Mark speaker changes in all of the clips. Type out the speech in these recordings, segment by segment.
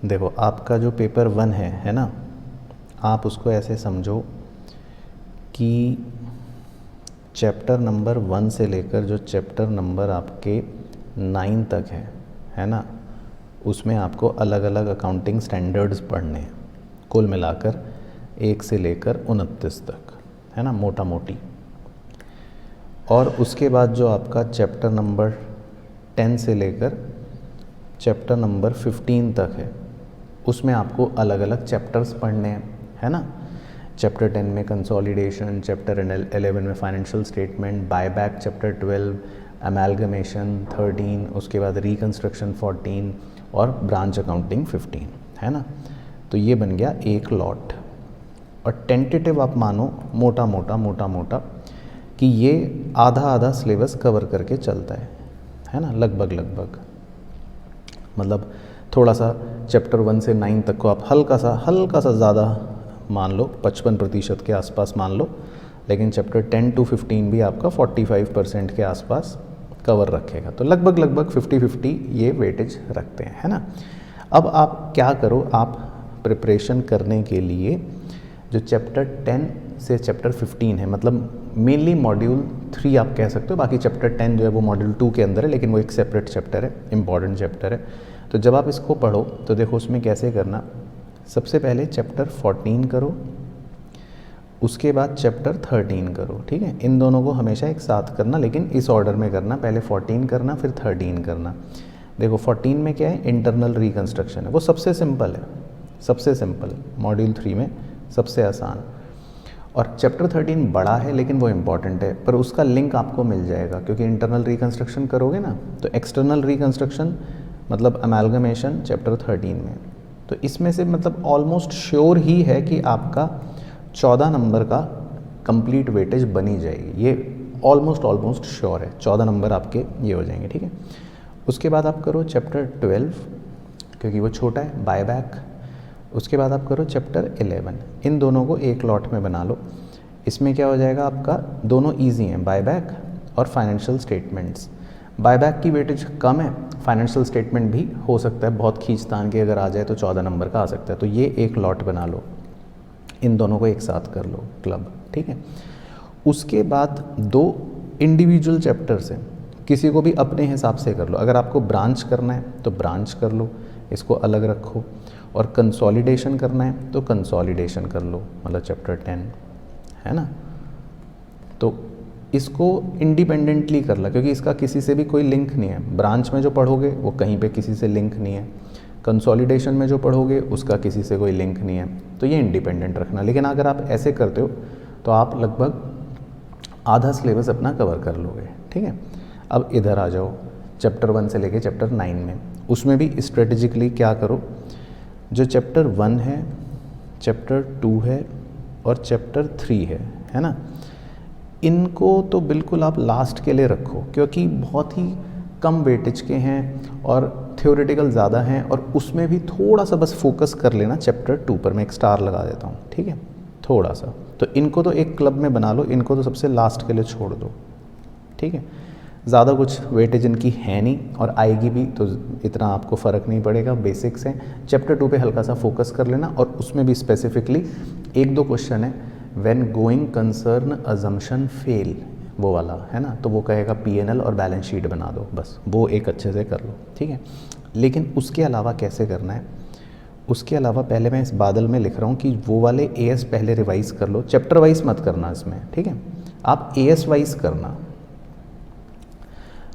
Speaker 1: देखो आपका जो पेपर 1 है ना, आप उसको ऐसे समझो कि चैप्टर नंबर 1 से लेकर जो चैप्टर नंबर आपके 9 तक है ना, उसमें आपको अलग अलग अकाउंटिंग स्टैंडर्ड्स पढ़ने हैं, कुल मिलाकर 1 से लेकर 29 तक, है ना, मोटा मोटी। और उसके बाद जो आपका चैप्टर नंबर 10 से लेकर चैप्टर नंबर 15 तक है, उसमें आपको अलग अलग चैप्टर्स पढ़ने हैं, है ना। चैप्टर 10 में कंसोलिडेशन, चैप्टर 11 में financial statement, buyback chapter 12, amalgamation 13, उसके बाद रिकंस्ट्रक्शन 14 और ब्रांच अकाउंटिंग 15, है ना। तो ये बन गया एक लॉट। और टेंटेटिव आप मानो मोटा मोटा कि ये आधा आधा सिलेबस कवर करके चलता है ना, लगभग मतलब थोड़ा सा चैप्टर 1 से 9 तक को आप हल्का सा ज़्यादा मान लो, 55% के आसपास मान लो, लेकिन चैप्टर 10 to 15 भी आपका 45% के आसपास कवर रखेगा। तो लगभग 50-50 ये वेटेज रखते हैं, है ना। अब आप क्या करो, आप प्रिपरेशन करने के लिए जो चैप्टर 10 से चैप्टर 15 है, मतलब मेनली मॉड्यूल 3 आप कह सकते हो, बाकी चैप्टर 10 जो है वो मॉड्यूल 2 के अंदर है, लेकिन वो एक सेपरेट चैप्टर है, इम्पॉर्टेंट चैप्टर है। तो जब आप इसको पढ़ो तो देखो उसमें कैसे करना। सबसे पहले चैप्टर 14 करो, उसके बाद चैप्टर 13 करो, ठीक है। इन दोनों को हमेशा एक साथ करना, लेकिन इस ऑर्डर में करना, पहले 14 करना फिर 13 करना। देखो 14 में क्या है, इंटरनल रिकंस्ट्रक्शन है, वो सबसे सिंपल है, सबसे सिंपल, मॉड्यूल 3 में सबसे आसान। और चैप्टर 13 बड़ा है लेकिन वो इम्पॉर्टेंट है, पर उसका लिंक आपको मिल जाएगा, क्योंकि इंटरनल रिकंस्ट्रक्शन करोगे ना, तो एक्सटर्नल रिकंस्ट्रक्शन मतलब अमेलगमेशन चैप्टर 13 में। तो इसमें से मतलब ऑलमोस्ट श्योर ही है कि आपका 14 नंबर का कंप्लीट वेटेज बनी जाएगी, ये ऑलमोस्ट श्योर है, 14 नंबर आपके ये हो जाएंगे, ठीक है। उसके बाद आप करो चैप्टर 12, क्योंकि वो छोटा है, बायबैक। उसके बाद आप करो चैप्टर 11, इन दोनों को एक लॉट में बना लो। इसमें क्या हो जाएगा आपका, दोनों ईजी हैं, बायबैक और फाइनेंशियल स्टेटमेंट्स। बायबैक की वेटेज कम है, फाइनेंशियल स्टेटमेंट भी हो सकता है बहुत खींचतान के अगर आ जाए तो 14 नंबर का आ सकता है। तो ये एक लॉट बना लो, इन दोनों को एक साथ कर लो क्लब, ठीक है। उसके बाद 2 इंडिविजुअल चैप्टर्स हैं, किसी को भी अपने हिसाब से कर लो। अगर आपको ब्रांच करना है तो ब्रांच कर लो, इसको अलग रखो। और कंसोलिडेशन करना है तो कंसोलिडेशन कर लो, मतलब चैप्टर 10, है ना। तो इसको इंडिपेंडेंटली कर ला, क्योंकि इसका किसी से भी कोई लिंक नहीं है। ब्रांच में जो पढ़ोगे वो कहीं पे किसी से लिंक नहीं है, कंसोलिडेशन में जो पढ़ोगे उसका किसी से कोई लिंक नहीं है, तो ये इंडिपेंडेंट रखना। लेकिन अगर आप ऐसे करते हो तो आप लगभग आधा सिलेबस अपना कवर कर लोगे, ठीक है। अब इधर आ जाओ, चैप्टर 1 से लेके चैप्टर 9 में, उसमें भी स्ट्रेटेजिकली क्या करो, जो चैप्टर 1 है, चैप्टर 2 है और चैप्टर 3 है ना, इनको तो बिल्कुल आप लास्ट के लिए रखो, क्योंकि बहुत ही कम वेटेज के हैं और थ्योरेटिकल ज़्यादा हैं, और उसमें भी थोड़ा सा बस फोकस कर लेना चैप्टर 2 पर। मैं एक स्टार लगा देता हूँ, ठीक है, थोड़ा सा। तो इनको तो एक क्लब में बना लो, इनको तो सबसे लास्ट के लिए छोड़ दो, ठीक है। ज़्यादा कुछ वेटेज इनकी है नहीं, और आएगी भी तो इतना आपको फ़र्क नहीं पड़ेगा, बेसिक्स हैं। चैप्टर 2 पे हल्का सा फोकस कर लेना, और उसमें भी स्पेसिफिकली 1-2 क्वेश्चन है, when going concern assumption fail, वो वाला है ना, तो वो कहेगा P&L और बैलेंस शीट बना दो, बस वो एक अच्छे से कर लो, ठीक है। लेकिन उसके अलावा कैसे करना है, उसके अलावा पहले मैं इस बादल में लिख रहा हूँ कि वो वाले AS पहले रिवाइज़ कर लो, चैप्टर वाइज मत करना इसमें, ठीक है, आप AS वाइज करना।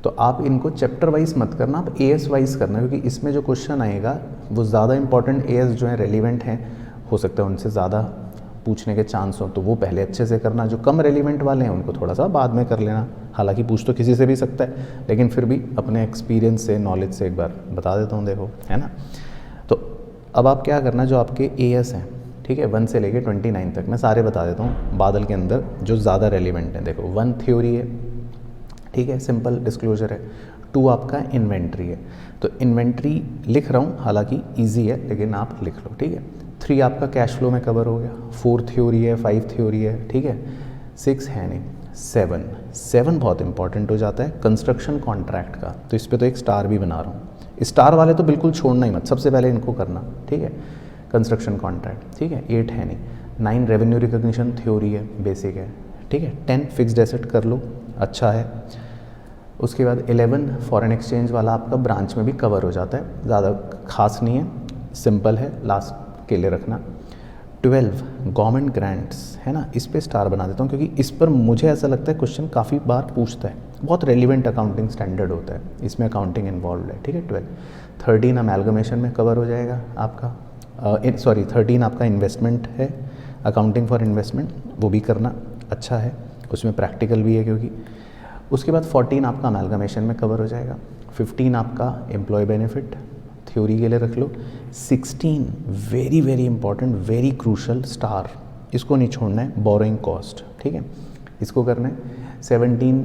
Speaker 1: तो आप इनको चैप्टर वाइज मत करना, आप AS वाइज करना, क्योंकि इसमें जो क्वेश्चन आएगा वो ज़्यादा इंपॉर्टेंट AS जो है रेलिवेंट हैं, हो सकता है उनसे ज़्यादा पूछने के चांस हो, तो वो पहले अच्छे से करना। जो कम रेलिवेंट वाले हैं उनको थोड़ा सा बाद में कर लेना, हालांकि पूछ तो किसी से भी सकता है, लेकिन फिर भी अपने एक्सपीरियंस से, नॉलेज से एक बार बता देता हूँ, देखो, है ना। तो अब आप क्या करना, जो आपके AS हैं, ठीक है, 1 से लेके 29 तक, मैं सारे बता देता हूँ बादल के अंदर जो ज़्यादा रेलिवेंट हैं। देखो 1 थ्योरी है, ठीक है, सिंपल डिस्क्लोजर है। 2 आपका इन्वेंट्री है, तो इन्वेंट्री लिख रहा हूँ, हालांकि ईजी है लेकिन आप लिख लो, ठीक है। 3 आपका कैश फ्लो में कवर हो गया। 4 थ्योरी है, 5 थ्योरी है, ठीक है। 6 है नहीं, 7 बहुत इंपॉर्टेंट हो जाता है कंस्ट्रक्शन कॉन्ट्रैक्ट का, तो इस पर तो एक स्टार भी बना रहा हूँ। स्टार वाले तो बिल्कुल छोड़ना ही मत, सबसे पहले इनको करना, ठीक है। कंस्ट्रक्शन कॉन्ट्रैक्ट, ठीक है, 8 है नहीं। 9 रेवेन्यू रिकॉग्निशन थ्योरी है, बेसिक है, ठीक है। 10 फिक्स्ड एसेट कर लो, अच्छा है। उसके बाद 11 फॉरेन एक्सचेंज वाला आपका ब्रांच में भी कवर हो जाता है, ज़्यादा खास नहीं है, सिंपल है, लास्ट के लिए रखना। 12 गवर्नमेंट ग्रांट्स है ना, इस पे स्टार बना देता हूँ क्योंकि इस पर मुझे ऐसा लगता है क्वेश्चन काफ़ी बार पूछता है, बहुत रेलिवेंट अकाउंटिंग स्टैंडर्ड होता है, इसमें अकाउंटिंग इन्वॉल्व है, ठीक है। 12 13 अमेलगमेशन में कवर हो जाएगा आपका, 13 आपका इन्वेस्टमेंट है, अकाउंटिंग फॉर इन्वेस्टमेंट, वो भी करना अच्छा है, उसमें प्रैक्टिकल भी है क्योंकि। उसके बाद 14 आपका अमेलगमेशन में कवर हो जाएगा। 15 आपका एम्प्लॉय बेनिफिट थ्योरी के लिए रख लो। 16 very very important, very crucial, star, इसको नहीं छोड़ना है, बोरोइंग कॉस्ट, ठीक है, इसको करना है। 17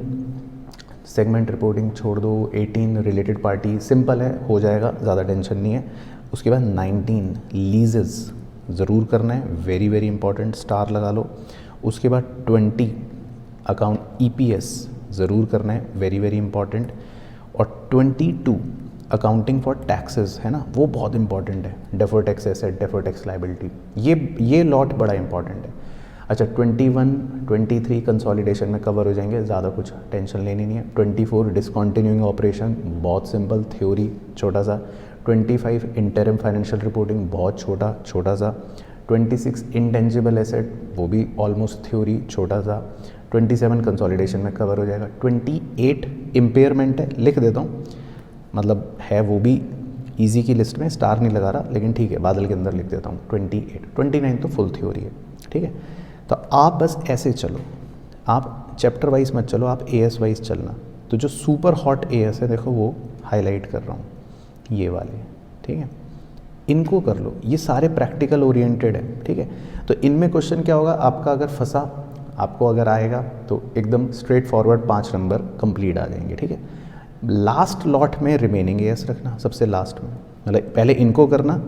Speaker 1: सेगमेंट रिपोर्टिंग छोड़ दो। 18 रिलेटेड पार्टी, सिंपल है, हो जाएगा, ज़्यादा टेंशन नहीं है। उसके बाद 19 लीजेस ज़रूर करना है, वेरी वेरी इंपॉर्टेंट, स्टार लगा लो। उसके बाद 20 अकाउंट EPS ज़रूर करना है, वेरी वेरी इंपॉर्टेंट। और 22 अकाउंटिंग फॉर टैक्सेस है ना, वो बहुत इंपॉर्टेंट है, defer tax asset, defer tax liability, ये लॉट बड़ा इंपॉर्टेंट है। अच्छा 21 23 कंसोलिडेशन में कवर हो जाएंगे, ज़्यादा कुछ टेंशन लेनी नहीं है। 24 डिसकंटिन्यूइंग ऑपरेशन, बहुत सिंपल, थ्योरी छोटा सा। 25 इंटरिम फाइनेंशियल रिपोर्टिंग, बहुत छोटा सा। 26 इंटेंजिबल एसेट, वो भी ऑलमोस्ट थ्योरी, छोटा सा। 27 कंसोलिडेशन में कवर हो जाएगा। 28 इम्पेयरमेंट है, लिख देता हूँ, मतलब है वो भी इजी की लिस्ट में, स्टार नहीं लगा रहा, लेकिन ठीक है, बादल के अंदर लिख देता हूँ 28। 29 तो फुल थ्योरी है, ठीक है। तो आप बस ऐसे चलो, आप चैप्टर वाइज मत चलो, आप AS वाइज चलना। तो जो सुपर हॉट AS है, देखो वो हाईलाइट कर रहा हूँ, ये वाले, ठीक है, इनको कर लो, ये सारे प्रैक्टिकल ओरिएंटेड है, ठीक है। तो इनमें क्वेश्चन क्या होगा आपका, अगर फंसा, आपको अगर आएगा तो एकदम स्ट्रेट फॉरवर्ड 5 नंबर कंप्लीट आ जाएंगे, ठीक है। लास्ट लॉट में रिमेनिंग AS रखना, सबसे लास्ट में, मतलब पहले इनको करना,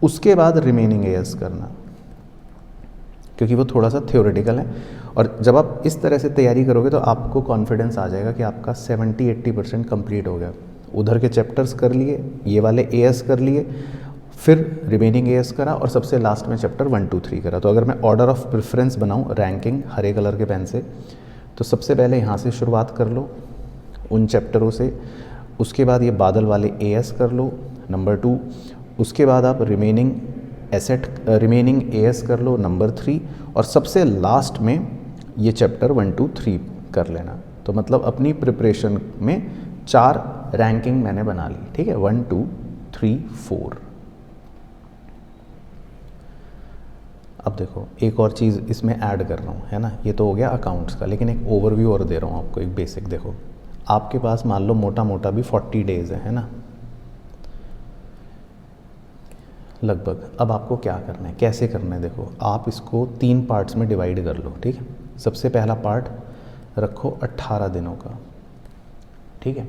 Speaker 1: उसके बाद रिमेनिंग AS करना, क्योंकि वो थोड़ा सा थ्योरेटिकल है। और जब आप इस तरह से तैयारी करोगे तो आपको कॉन्फिडेंस आ जाएगा कि आपका 70-80% कंप्लीट हो गया। उधर के चैप्टर्स कर लिए, ये वाले AS कर लिए, फिर रिमेनिंग AS करा, और सबसे लास्ट में चैप्टर 1 2 3 करा। तो अगर मैं ऑर्डर ऑफ प्रेफरेंस बनाऊँ, रैंकिंग हरे कलर के पेन से, तो सबसे पहले यहाँ से शुरुआत कर लो उन चैप्टरों से। उसके बाद ये बादल वाले AS कर लो, नंबर 2। उसके बाद आप रिमेनिंग AS कर लो, नंबर 3। और सबसे लास्ट में ये चैप्टर 1 2 3 कर लेना। तो मतलब अपनी प्रिपरेशन में 4 रैंकिंग मैंने बना ली, ठीक है, 1 2 3 4। अब देखो एक और चीज़ इसमें ऐड कर रहा हूँ, है ना, ये तो हो गया अकाउंट्स का, लेकिन एक ओवरव्यू और दे रहा हूँ आपको, एक बेसिक। देखो आपके पास मान लो मोटा मोटा भी 40 डेज़ है ना, लगभग। अब आपको क्या करना है, कैसे करना है, देखो आप इसको 3 पार्ट्स में डिवाइड कर लो, ठीक है। सबसे पहला पार्ट रखो 18 दिनों का, ठीक है।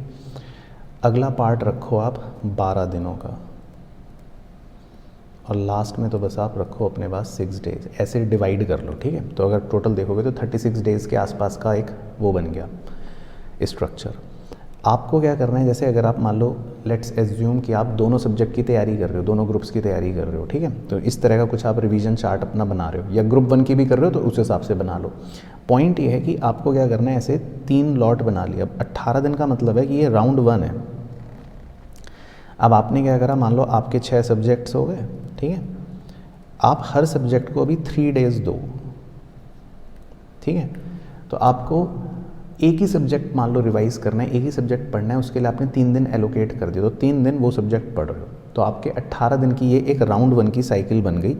Speaker 1: अगला पार्ट रखो आप 12 दिनों का, और लास्ट में तो बस आप रखो अपने पास 6 डेज़, ऐसे डिवाइड कर लो, ठीक है। तो अगर टोटल देखोगे तो 36 डेज़ के आसपास का एक वो बन गया स्ट्रक्चर। आपको क्या करना है, जैसे अगर आप मान लो लेट्स एज्यूम कि आप दोनों सब्जेक्ट की तैयारी कर रहे हो, दोनों ग्रुप्स की तैयारी कर रहे हो, ठीक है। तो इस तरह का कुछ आप रिवीजन चार्ट अपना बना रहे हो, या ग्रुप 1 की भी कर रहे हो तो उस हिसाब से बना लो। पॉइंट ये है कि आपको क्या करना है, ऐसे 3 लॉट बना लिया। अब 18 दिन का मतलब है कि ये राउंड 1 है। अब आपने क्या करा, मान लो आपके 6 सब्जेक्ट्स हो गए, ठीक है। आप हर सब्जेक्ट को अभी 3 डेज़ दो, ठीक है। तो आपको एक ही सब्जेक्ट मान लो रिवाइज करना है, एक ही सब्जेक्ट पढ़ना है, उसके लिए आपने 3 दिन एलोकेट कर दिया, तो 3 दिन वो सब्जेक्ट पढ़ रहे हो, तो आपके 18 दिन की ये एक राउंड 1 की साइकिल बन गई।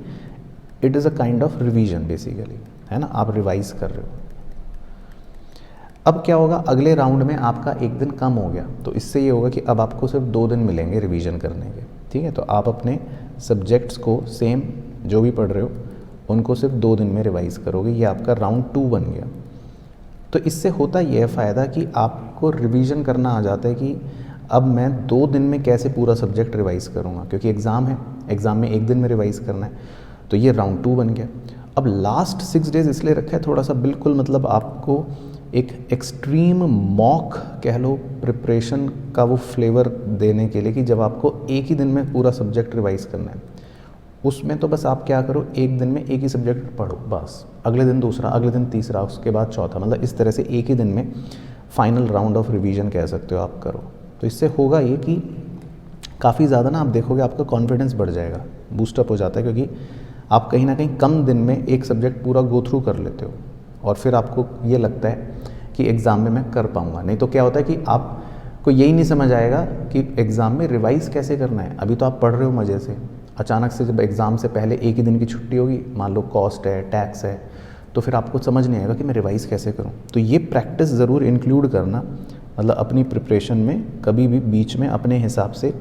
Speaker 1: It is a kind of revision basically, है ना, आप रिवाइज कर रहे हो। अब क्या होगा, अगले राउंड में आपका एक दिन कम हो गया, तो इससे ये होगा कि अब आपको सिर्फ 2 दिन मिलेंगे रिवीजन करने के, ठीक है। तो आप अपने सब्जेक्ट्स को सेम जो भी पढ़ रहे हो उनको सिर्फ 2 दिन में रिवाइज करोगे, ये आपका राउंड 2 बन गया। तो इससे होता यह फ़ायदा कि आपको रिवीजन करना आ जाता है कि अब मैं 2 दिन में कैसे पूरा सब्जेक्ट रिवाइज़ करूँगा, क्योंकि एग्ज़ाम है, एग्ज़ाम में 1 दिन में रिवाइज़ करना है। तो ये राउंड 2 बन गया। अब लास्ट 6 डेज़ इसलिए रखा है थोड़ा सा, बिल्कुल मतलब आपको एक एक्सट्रीम मॉक कह लो प्रिपरेशन का वो फ्लेवर देने के लिए कि जब आपको एक ही दिन में पूरा सब्जेक्ट रिवाइज करना है, उसमें तो बस आप क्या करो, एक दिन में एक ही सब्जेक्ट पढ़ो बस, अगले दिन दूसरा, अगले दिन तीसरा, उसके बाद चौथा, मतलब इस तरह से एक ही दिन में फाइनल राउंड ऑफ रिवीजन कह सकते हो आप करो। तो इससे होगा ये कि काफ़ी ज़्यादा ना आप देखोगे आपका कॉन्फिडेंस बढ़ जाएगा, बूस्टअप हो जाता है, क्योंकि आप कहीं ना कहीं कम दिन में एक सब्जेक्ट पूरा गो थ्रू कर लेते हो और फिर आपको ये लगता है कि एग्ज़ाम में मैं कर पाऊँगा। नहीं तो क्या होता है कि आपको यही नहीं समझ आएगा कि एग्ज़ाम में रिवाइज़ कैसे करना है। अभी तो आप पढ़ रहे हो मज़े से, अचानक से जब एग्ज़ाम से पहले एक ही दिन की छुट्टी होगी, मान लो कॉस्ट है, टैक्स है, तो फिर आपको समझ नहीं आएगा कि मैं रिवाइज़ कैसे करूँ। तो ये प्रैक्टिस ज़रूर इंक्लूड करना, मतलब अपनी प्रिपरेशन में कभी भी बीच में अपने हिसाब से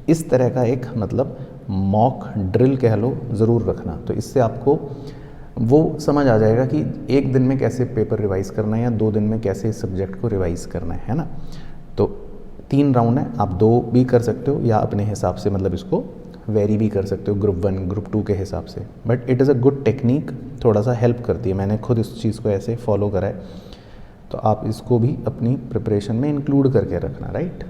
Speaker 1: इस तरह का एक मतलब मॉक ड्रिल कह लो ज़रूर रखना। तो इससे आपको वो समझ आ जाएगा कि एक दिन में कैसे पेपर रिवाइज करना है या 2 दिन में कैसे इस सब्जेक्ट को रिवाइज करना है ना। तो 3 राउंड है, आप 2 भी कर सकते हो या अपने हिसाब से मतलब इसको वेरी भी कर सकते हो ग्रुप 1 ग्रुप 2 के हिसाब से। But it is a good technique, थोड़ा सा हेल्प करती है, मैंने खुद इस चीज़ को ऐसे फॉलो करा है। तो आप इसको भी अपनी प्रिपरेशन में इंक्लूड करके रखना, राइट।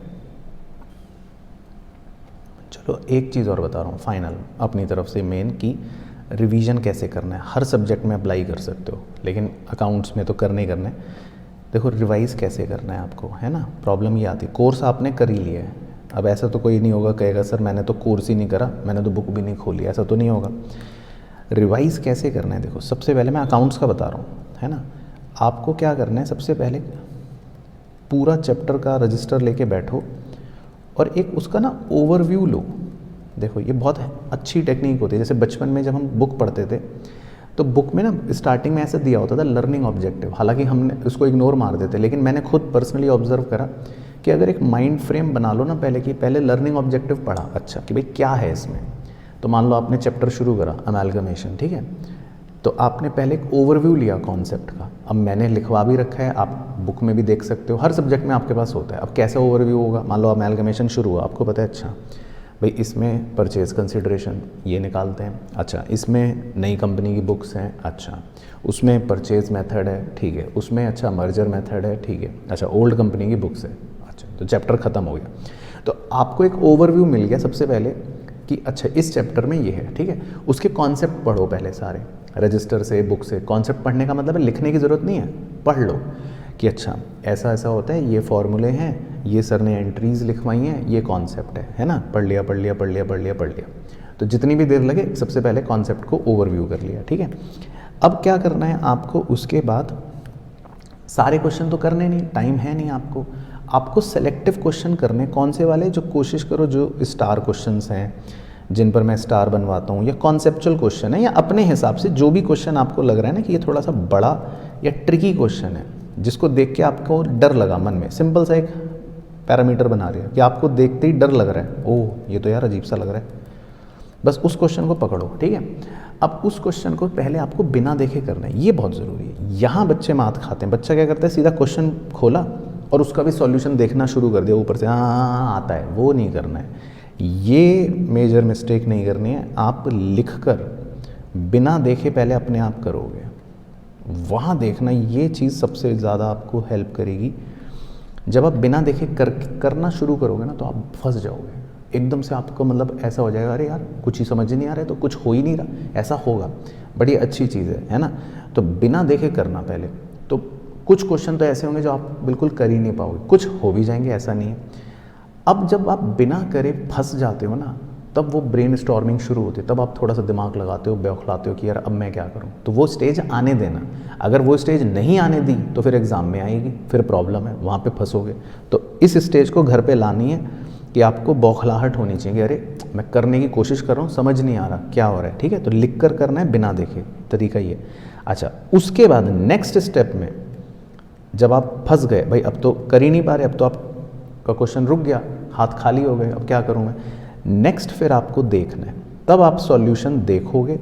Speaker 1: चलो एक चीज़ और बता रहा हूँ फाइनल अपनी तरफ से मेन, की रिवीजन कैसे करना है। हर सब्जेक्ट में अप्लाई कर सकते हो, लेकिन अकाउंट्स में तो करने ही करना है। देखो रिवाइज़ कैसे करना है आपको, है ना। प्रॉब्लम ये आती है, कोर्स आपने कर ही लिया है, अब ऐसा तो कोई नहीं होगा कहेगा सर मैंने तो कोर्स ही नहीं करा, मैंने तो बुक भी नहीं खोली, ऐसा तो नहीं होगा। रिवाइज़ कैसे करना है, देखो सबसे पहले मैं अकाउंट्स का बता रहा हूँ, है ना। आपको क्या करना है, सबसे पहले पूरा चैप्टर का रजिस्टर लेके बैठो और एक उसका ना ओवरव्यू लो। देखो ये बहुत अच्छी टेक्निक होती है। जैसे बचपन में जब हम बुक पढ़ते थे तो बुक में ना स्टार्टिंग में ऐसा दिया होता था लर्निंग ऑब्जेक्टिव, हालांकि हमने उसको इग्नोर मार देते, लेकिन मैंने खुद पर्सनली ऑब्जर्व करा कि अगर एक माइंड फ्रेम बना लो ना पहले, कि पहले लर्निंग ऑब्जेक्टिव पढ़ा, अच्छा कि भाई क्या है इसमें। तो मान लो आपने चैप्टर शुरू करा अमेलगमेशन, ठीक है, तो आपने पहले एक ओवरव्यू लिया कॉन्सेप्ट का। अब मैंने लिखवा भी रखा है, आप बुक में भी देख सकते हो, हर सब्जेक्ट में आपके पास होता है। अब कैसा ओवरव्यू होगा, मान लो अमेलगमेशन शुरू हुआ, आपको पता है अच्छा भाई इसमें परचेज़ कंसिडरेशन ये निकालते हैं, अच्छा इसमें नई कंपनी की बुक्स हैं, अच्छा उसमें परचेज़ मेथड है, ठीक है, उसमें अच्छा मर्जर मेथड है, ठीक है, अच्छा ओल्ड कंपनी की बुक्स है, अच्छा तो चैप्टर ख़त्म हो गया। तो आपको एक ओवरव्यू मिल गया सबसे पहले कि अच्छा इस चैप्टर में ये है, ठीक है। उसके कॉन्सेप्ट पढ़ो पहले सारे, रजिस्टर से बुक से। कॉन्सेप्ट पढ़ने का मतलब है लिखने की ज़रूरत नहीं है, पढ़ लो कि अच्छा ऐसा ऐसा होता है, ये फॉर्मूले हैं, ये सर ने एंट्रीज़ लिखवाई हैं, ये कॉन्सेप्ट है ना। पढ़ लिया पढ़ लिया पढ़ लिया पढ़ लिया पढ़ लिया, तो जितनी भी देर लगे सबसे पहले कॉन्सेप्ट को ओवरव्यू कर लिया, ठीक है। अब क्या करना है आपको, उसके बाद सारे क्वेश्चन तो करने नहीं, टाइम है नहीं आपको सेलेक्टिव क्वेश्चन करने। कौन से वाले, जो कोशिश करो जो स्टार क्वेश्चंस हैं जिन पर मैं स्टार बनवाता हूँ, या कॉन्सेप्चुअल क्वेश्चन है, या अपने हिसाब से जो भी क्वेश्चन आपको लग रहा है ना कि ये थोड़ा सा बड़ा या ट्रिकी क्वेश्चन है, जिसको देख के आपको डर लगा मन में, सिंपल सा एक पैरामीटर बना रही है कि आपको देखते ही डर लग रहा है, ओह ये तो यार अजीब सा लग रहा है, बस उस क्वेश्चन को पकड़ो, ठीक है। अब उस क्वेश्चन को पहले आपको बिना देखे करना है, ये बहुत ज़रूरी है। यहाँ बच्चे मात खाते हैं, बच्चा क्या करता है सीधा क्वेश्चन खोला और उसका भी सॉल्यूशन देखना शुरू कर दिया ऊपर से, हाँ आता है, वो नहीं करना है। ये मेजर मिस्टेक नहीं करनी है। आप लिखकर बिना देखे पहले अपने आप करोगे, वहाँ देखना, ये चीज़ सबसे ज़्यादा आपको हेल्प करेगी। जब आप बिना देखे करना शुरू करोगे ना तो आप फंस जाओगे एकदम से, आपको मतलब ऐसा हो जाएगा अरे यार कुछ ही समझ नहीं आ रहा है, तो कुछ हो ही नहीं रहा, ऐसा होगा। बड़ी अच्छी चीज़ है ना। तो बिना देखे करना पहले, तो कुछ क्वेश्चन तो ऐसे होंगे जो आप बिल्कुल कर ही नहीं पाओगे, कुछ हो भी जाएंगे, ऐसा नहीं है। अब जब आप बिना करे फंस जाते हो ना, तब वो ब्रेन स्टॉर्मिंग शुरू होती है, तब आप थोड़ा सा दिमाग लगाते हो, बौखलाते हो कि यार अब मैं क्या करूं। तो वो स्टेज आने देना, अगर वो स्टेज नहीं आने दी तो फिर एग्ज़ाम में आएगी, फिर प्रॉब्लम है, वहाँ पे फंसोगे। तो इस स्टेज को घर पे लानी है कि आपको बौखलाहट होनी चाहिए कि अरे मैं करने की कोशिश कर रहा हूँ, समझ नहीं आ रहा क्या हो रहा है, ठीक है। तो लिख कर करना है बिना देखे, तरीका ये। अच्छा उसके बाद नेक्स्ट स्टेप में जब आप फंस गए, भाई अब तो कर ही नहीं पा रहे, अब तो आपका क्वेश्चन रुक गया, हाथ खाली हो गए, अब क्या करूँ मैं, नेक्स्ट फिर आपको देखना है, तब आप सॉल्यूशन देखोगे,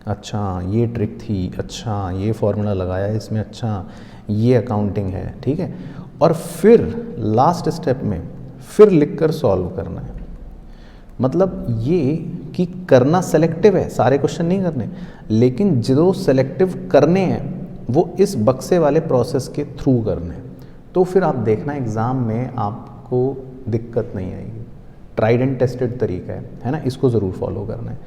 Speaker 1: अच्छा ये ट्रिक थी, अच्छा ये फॉर्मूला लगाया है इसमें, अच्छा ये अकाउंटिंग है, ठीक है। और फिर लास्ट स्टेप में फिर लिखकर सॉल्व करना है। मतलब ये कि करना सेलेक्टिव है, सारे क्वेश्चन नहीं करने, लेकिन जो सेलेक्टिव करने हैं वो इस बक्से वाले प्रोसेस के थ्रू करने हैं। तो फिर आप देखना एग्ज़ाम में आपको दिक्कत नहीं आएगी। ट्राइड एंड टेस्टेड तरीका है ना, इसको ज़रूर फॉलो करना है।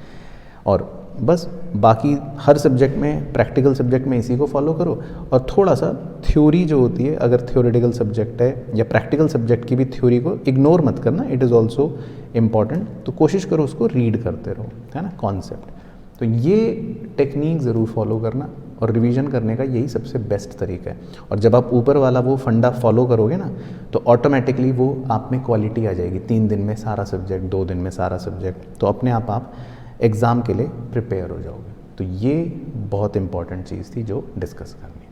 Speaker 1: और बस बाकी हर सब्जेक्ट में, प्रैक्टिकल सब्जेक्ट में इसी को फॉलो करो, और थोड़ा सा थ्योरी जो होती है, अगर थ्योरेटिकल सब्जेक्ट है या प्रैक्टिकल सब्जेक्ट की भी थ्योरी को इग्नोर मत करना, इट इज़ ऑल्सो इम्पॉर्टेंट। तो कोशिश करो उसको रीड करते रहो, है ना, कॉन्सेप्ट। तो ये टेक्निक ज़रूर फॉलो करना, और रिवीजन करने का यही सबसे बेस्ट तरीका है। और जब आप ऊपर वाला वो फंडा फॉलो करोगे ना, तो ऑटोमेटिकली वो आप में क्वालिटी आ जाएगी। 3 दिन में सारा सब्जेक्ट, 2 दिन में सारा सब्जेक्ट, तो अपने आप एग्ज़ाम के लिए प्रिपेयर हो जाओगे। तो ये बहुत इंपॉर्टेंट चीज़ थी जो डिस्कस करनी।